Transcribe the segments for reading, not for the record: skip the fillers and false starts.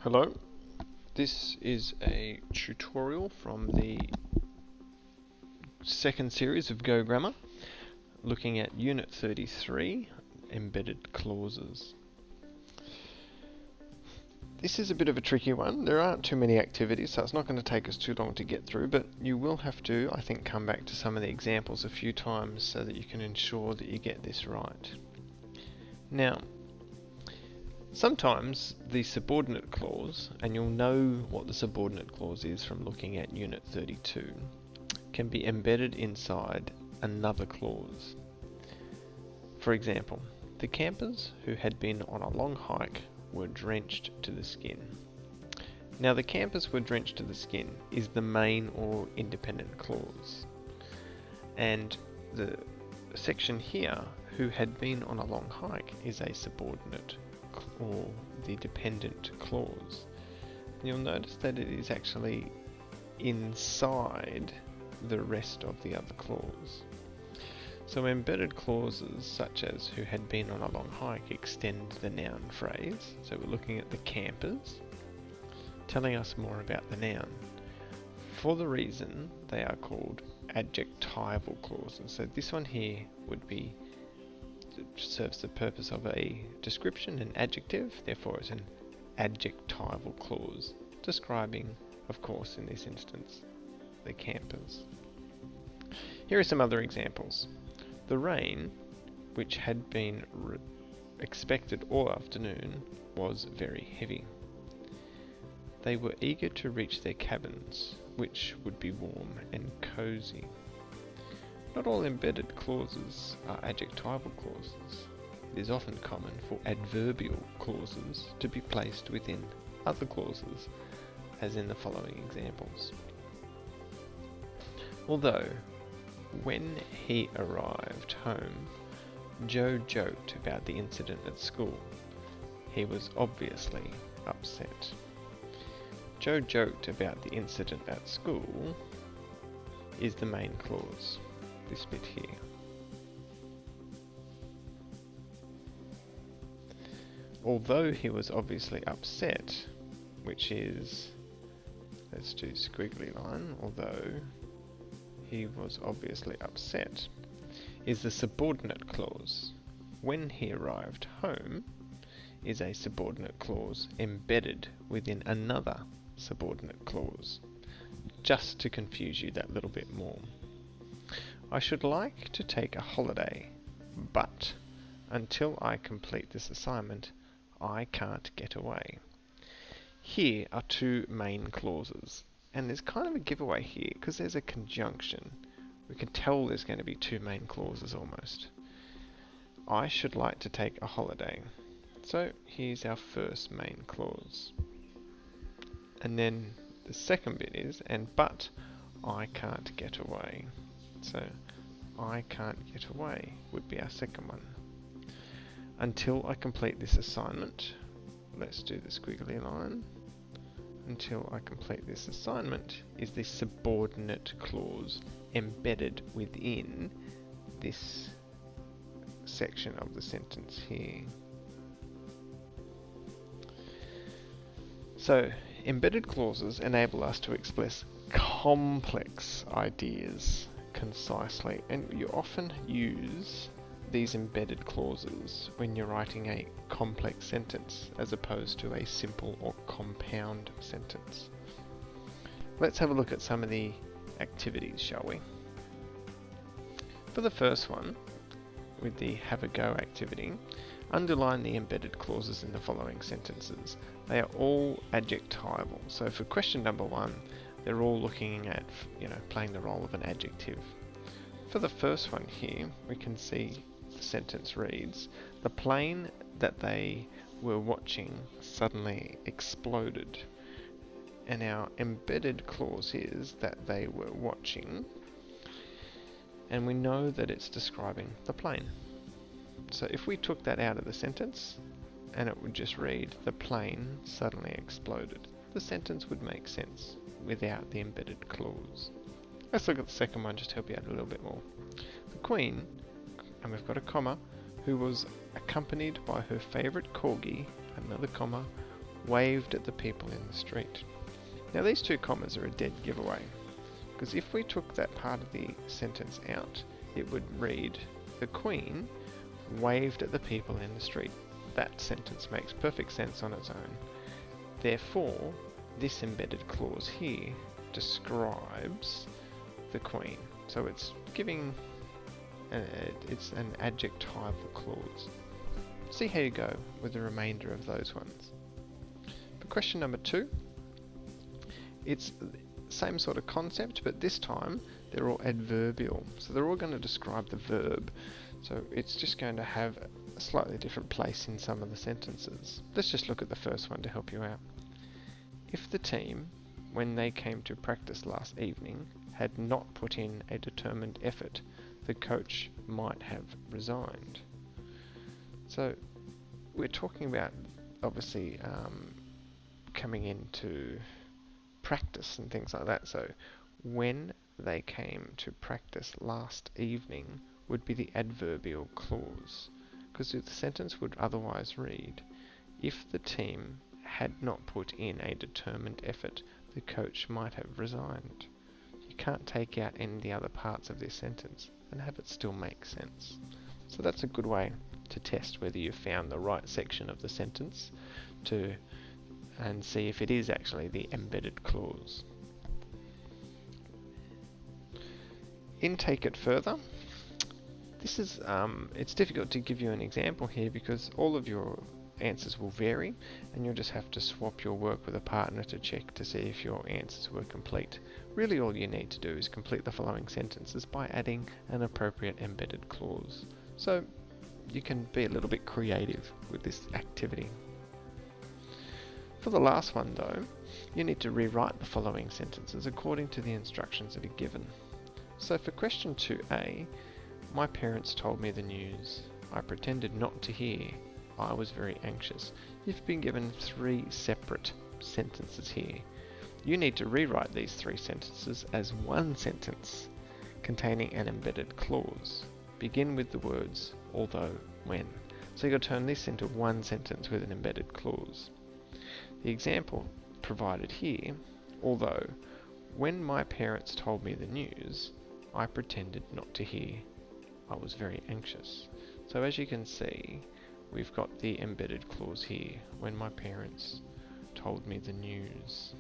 Hello, this is a tutorial from the second series of Go Grammar, looking at Unit 33, Embedded Clauses. This is a bit of a tricky one. There aren't too many activities, so it's not going to take us too long to get through, but you will have to, I think, come back to some of the examples a few times so that you can ensure that you get this right. Now, sometimes the subordinate clause, and you'll know what the subordinate clause is from looking at Unit 32, can be embedded inside another clause. For example, the campers who had been on a long hike were drenched to the skin. Now, the campers were drenched to the skin is the main or independent clause. And the section here, who had been on a long hike, is a subordinate or the dependent clause. You'll notice that it is actually inside the rest of the other clause. So embedded clauses such as who had been on a long hike extend the noun phrase. So we're looking at the campers, telling us more about the noun. For the reason they are called adjectival clauses. So this one here would be serves the purpose of a description, an adjective, therefore it's an adjectival clause, describing, of course, in this instance, the campers. Here are some other examples. The rain, which had been expected all afternoon, was very heavy. They were eager to reach their cabins, which would be warm and cozy. Not all embedded clauses are adjectival clauses. It is often common for adverbial clauses to be placed within other clauses, as in the following examples. Although, when he arrived home, Joe joked about the incident at school. He was obviously upset. Joe joked about the incident at school is the main clause. This bit here. Although he was obviously upset, which is, let's do squiggly line, although he was obviously upset, is the subordinate clause. When he arrived home is a subordinate clause embedded within another subordinate clause, just to confuse you that little bit more. I should like to take a holiday, but until I complete this assignment, I can't get away. Here are two main clauses, and there's kind of a giveaway here because there's a conjunction. We can tell there's going to be two main clauses almost. I should like to take a holiday. So here's our first main clause. And then the second bit is, but I can't get away. So I can't get away would be our second one. Until I complete this assignment, let's do the squiggly line. Until I complete this assignment is the subordinate clause embedded within this section of the sentence here. So, embedded clauses enable us to express complex ideas concisely, and you often use these embedded clauses when you're writing a complex sentence as opposed to a simple or compound sentence. Let's have a look at some of the activities, shall we? For the first one, with the have a go activity, underline the embedded clauses in the following sentences. They are all adjectival. So for question number one, they're all looking at, playing the role of an adjective. For the first one here, we can see the sentence reads, the plane that they were watching suddenly exploded. And our embedded clause is that they were watching, and we know that it's describing the plane. So if we took that out of the sentence, and it would just read, the plane suddenly exploded, the sentence would make sense without the embedded clause. Let's look at the second one, just to help you out a little bit more. The Queen, and we've got a comma, who was accompanied by her favourite corgi, another comma, waved at the people in the street. Now these two commas are a dead giveaway, because if we took that part of the sentence out, it would read, the Queen waved at the people in the street. That sentence makes perfect sense on its own. Therefore, this embedded clause here describes the Queen. So it's giving, it's an adjectival clause. See how you go with the remainder of those ones. For question number 2, it's the same sort of concept, but this time they're all adverbial. So they're all going to describe the verb. So it's just going to have a slightly different place in some of the sentences. Let's just look at the first one to help you out. If the team, when they came to practice last evening, had not put in a determined effort, the coach might have resigned. So we're talking about obviously coming into practice and things like that. So when they came to practice last evening would be the adverbial clause, because the sentence would otherwise read, if the team had not put in a determined effort, the coach might have resigned. You can't take out any of the other parts of this sentence and have it still make sense. So that's a good way to test whether you've found the right section of the sentence and see if it is actually the embedded clause. In Take It Further, this is it's difficult to give you an example here because all of your answers will vary, and you'll just have to swap your work with a partner to check to see if your answers were complete. Really all you need to do is complete the following sentences by adding an appropriate embedded clause. So you can be a little bit creative with this activity. For the last one though, you need to rewrite the following sentences according to the instructions that are given. So for question 2a, my parents told me the news. I pretended not to hear. I was very anxious. You've been given 3 separate sentences here. You need to rewrite these 3 sentences as one sentence containing an embedded clause. Begin with the words although, when. So you've got to turn this into one sentence with an embedded clause. The example provided here, although, when my parents told me the news, I pretended not to hear. I was very anxious. So as you can see, we've got the embedded clause here, when my parents told me the news.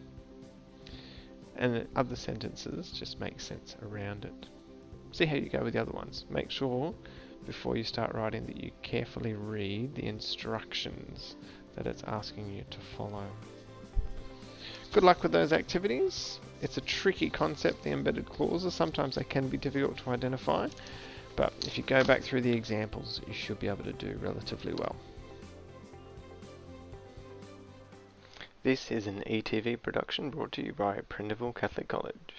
And the other sentences just make sense around it. See how you go with the other ones. Make sure before you start writing that you carefully read the instructions that it's asking you to follow. Good luck with those activities. It's a tricky concept, the embedded clauses. Sometimes they can be difficult to identify, but if you go back through the examples, you should be able to do relatively well. This is an ETV production brought to you by Prindiville Catholic College.